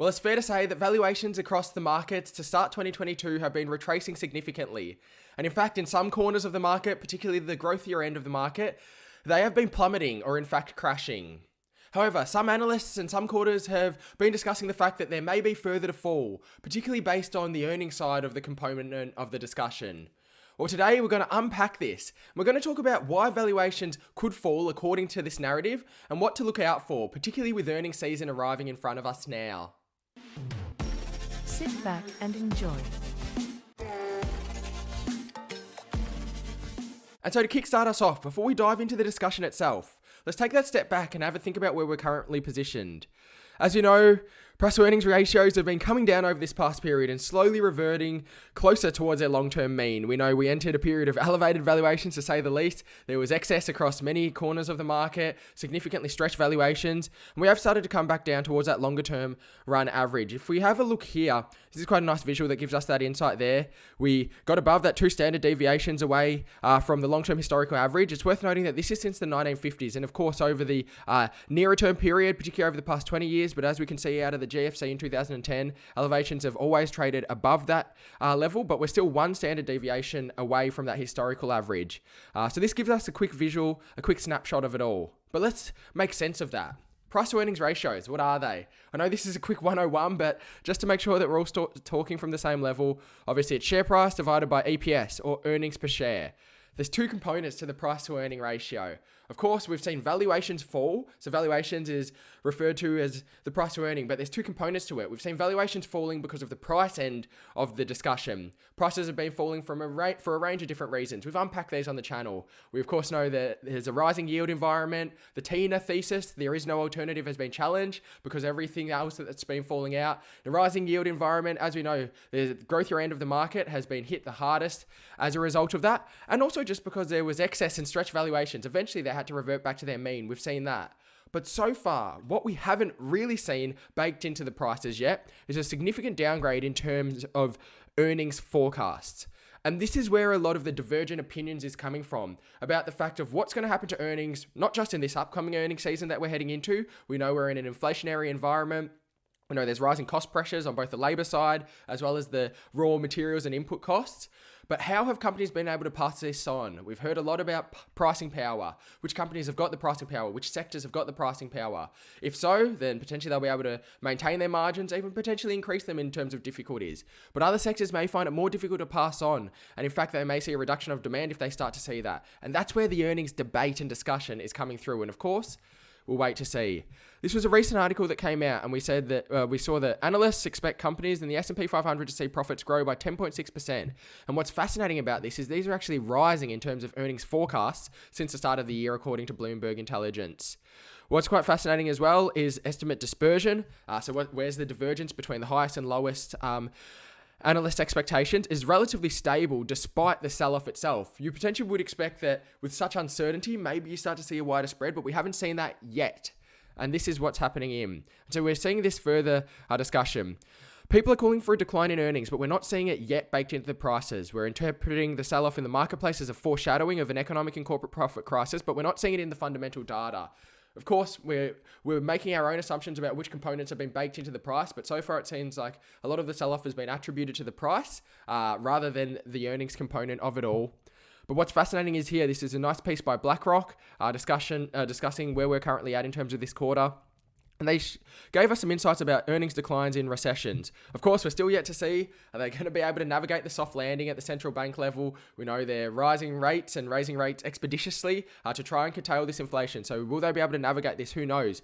Well, it's fair to say that valuations across the markets to start 2022 have been retracing significantly. And in fact, in some corners of the market, particularly the growthier end of the market, they have been plummeting or in fact crashing. However, some analysts and some quarters have been discussing the fact that there may be further to fall, particularly based on the earnings side of the component of the discussion. Well, today we're going to unpack this. We're going to talk about why valuations could fall according to this narrative and what to look out for, particularly with earnings season arriving in front of us now. Sit back and enjoy. And so to kickstart us off, before we dive into the discussion itself, let's take that step back and have a think about where we're currently positioned. As you know, price to earnings ratios have been coming down over this past period and slowly reverting closer towards their long-term mean. We know we entered a period of elevated valuations, to say the least. There was excess across many corners of the market, significantly stretched valuations, and we have started to come back down towards that longer-term run average. If we have a look here, this is quite a nice visual that gives us that insight there. We got above that 2 standard deviations away from the long-term historical average. It's worth noting that this is since the 1950s, and of course over the nearer-term period, particularly over the past 20 years, but as we can see out of the GFC in 2010, elevations have always traded above that level, but we're still 1 standard deviation away from that historical average. So this gives us a quick visual, a quick snapshot of it all. But let's make sense of that. Price to earnings ratios, what are they? I know this is a quick 101, but just to make sure that we're all talking from the same level, obviously it's share price divided by EPS, or earnings per share. There's 2 components to the price to earning ratio. Of course, we've seen valuations fall. So valuations is referred to as the price to earning, but there's 2 components to it. We've seen valuations falling because of the price end of the discussion. Prices have been falling for a range of different reasons. We've unpacked these on the channel. We of course know that there's a rising yield environment. The TINA thesis, there is no alternative, has been challenged because everything else that's been falling out. The rising yield environment, as we know, the growthier end of the market has been hit the hardest as a result of that. And also just because there was excess and stretched valuations. Eventually they had to revert back to their mean. We've seen that. But so far, what we haven't really seen baked into the prices yet is a significant downgrade in terms of earnings forecasts. And this is where a lot of the divergent opinions is coming from about the fact of what's going to happen to earnings, not just in this upcoming earnings season that we're heading into. We know we're in an inflationary environment. We know there's rising cost pressures on both the labor side as well as the raw materials and input costs. But how have companies been able to pass this on? We've heard a lot about pricing power. Which companies have got the pricing power? Which sectors have got the pricing power? If so, then potentially they'll be able to maintain their margins, even potentially increase them in terms of difficulties. But other sectors may find it more difficult to pass on. And in fact, they may see a reduction of demand if they start to see that. And that's where the earnings debate and discussion is coming through. And of course, we'll wait to see. This was a recent article that came out, and we said that we saw that analysts expect companies in the S&P 500 to see profits grow by 10.6%. And what's fascinating about this is these are actually rising in terms of earnings forecasts since the start of the year, according to Bloomberg Intelligence. What's quite fascinating as well is estimate dispersion. Where's the divergence between the highest and lowest analyst expectations is relatively stable despite the sell-off itself. You potentially would expect that with such uncertainty, maybe you start to see a wider spread, but we haven't seen that yet. And this is what's happening in. So we're seeing this further discussion. People are calling for a decline in earnings, but we're not seeing it yet baked into the prices. We're interpreting the sell-off in the marketplace as a foreshadowing of an economic and corporate profit crisis, but we're not seeing it in the fundamental data. Of course, we're making our own assumptions about which components have been baked into the price, but so far it seems like a lot of the sell-off has been attributed to the price rather than the earnings component of it all. But what's fascinating is here, this is a nice piece by BlackRock discussing where we're currently at in terms of this quarter. And they gave us some insights about earnings declines in recessions. Of course, we're still yet to see, are they going to be able to navigate the soft landing at the central bank level? We know they're rising rates and raising rates expeditiously to try and curtail this inflation. So will they be able to navigate this? Who knows?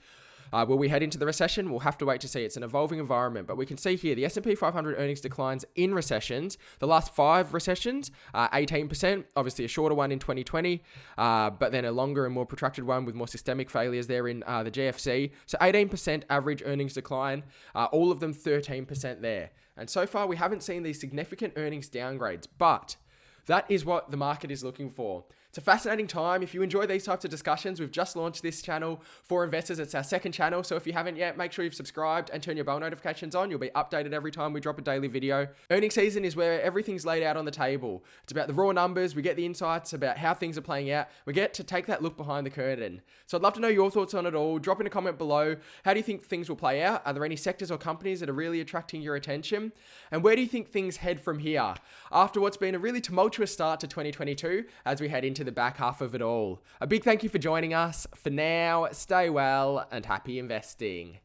Will we head into the recession? We'll have to wait to see. It's an evolving environment. But we can see here the S&P 500 earnings declines in recessions. The last 5 recessions, 18%. Obviously a shorter one in 2020, but then a longer and more protracted one with more systemic failures there in the GFC. So 18% average earnings decline, all of them 13% there. And so far we haven't seen these significant earnings downgrades, but that is what the market is looking for. It's a fascinating time. If you enjoy these types of discussions, we've just launched this channel for investors. It's our second channel. So if you haven't yet, make sure you've subscribed and turn your bell notifications on. You'll be updated every time we drop a daily video. Earnings season is where everything's laid out on the table. It's about the raw numbers. We get the insights about how things are playing out. We get to take that look behind the curtain. So I'd love to know your thoughts on it all. Drop in a comment below. How do you think things will play out? Are there any sectors or companies that are really attracting your attention? And where do you think things head from here after what's been a really tumultuous start to 2022 as we head into the back half of it all? A big thank you for joining us. For now, stay well and happy investing.